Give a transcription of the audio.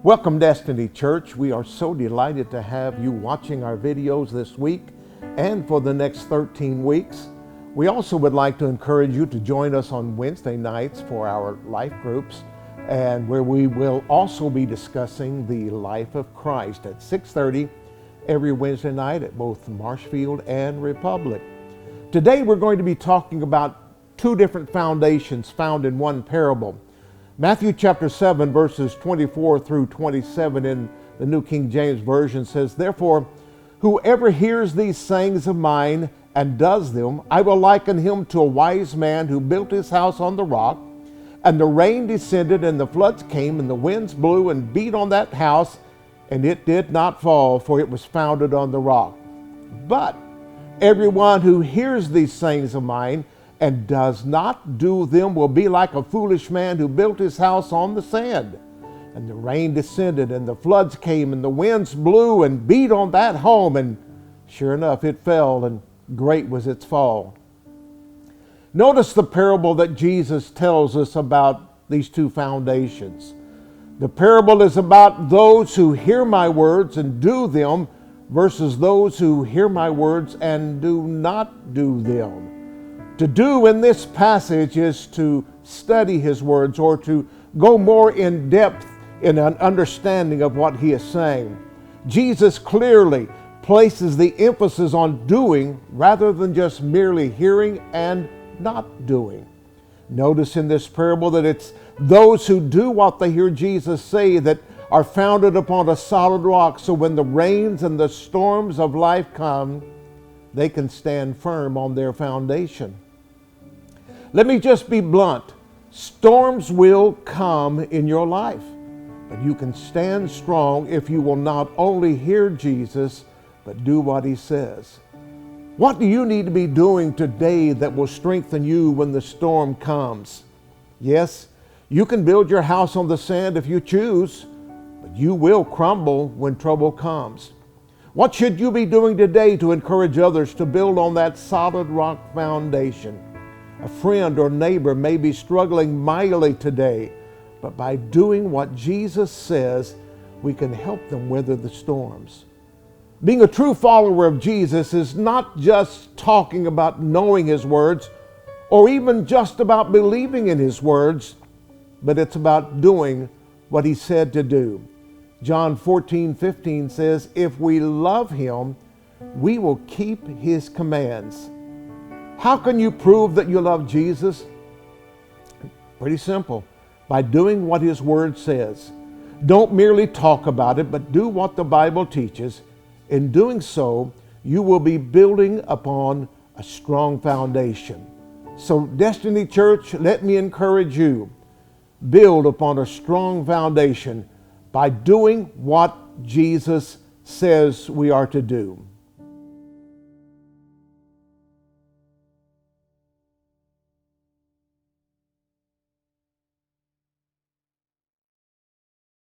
Welcome, Destiny Church. We are so delighted to have you watching our videos this week and for the next 13 weeks. We also would like to encourage you to join us on Wednesday nights for our life groups, and where we will also be discussing the life of Christ at 6:30 every Wednesday night at both Marshfield and Republic. Today we're going to be talking about two different foundations found in one parable. Matthew chapter 7 verses 24 through 27 in the New King James Version says, "Therefore, whoever hears these sayings of mine and does them, I will liken him to a wise man who built his house on the rock. And the rain descended, and the floods came, and the winds blew and beat on that house, and it did not fall, for it was founded on the rock. But everyone who hears these sayings of mine and does not do them will be like a foolish man who built his house on the sand. And the rain descended, and the floods came, and the winds blew and beat on that home, and sure enough, it fell, and great was its fall." Notice the parable that Jesus tells us about these two foundations. The parable is about those who hear my words and do them versus those who hear my words and do not do them. To do in this passage is to study his words or to go more in depth in an understanding of what he is saying. Jesus clearly places the emphasis on doing rather than just merely hearing and not doing. Notice in this parable that it's those who do what they hear Jesus say that are founded upon a solid rock, so when the rains and the storms of life come, they can stand firm on their foundation. Let me just be blunt. Storms will come in your life, but you can stand strong if you will not only hear Jesus, but do what he says. What do you need to be doing today that will strengthen you when the storm comes? Yes, you can build your house on the sand if you choose, but you will crumble when trouble comes. What should you be doing today to encourage others to build on that solid rock foundation? A friend or neighbor may be struggling mightily today, but by doing what Jesus says, we can help them weather the storms. Being a true follower of Jesus is not just talking about knowing his words or even just about believing in his words, but it's about doing what he said to do. John 14:15 says, "If we love him, we will keep his commands." How can you prove that you love Jesus? Pretty simple. By doing what his word says. Don't merely talk about it, but do what the Bible teaches. In doing so, you will be building upon a strong foundation. So, Destiny Church, let me encourage you. Build upon a strong foundation by doing what Jesus says we are to do.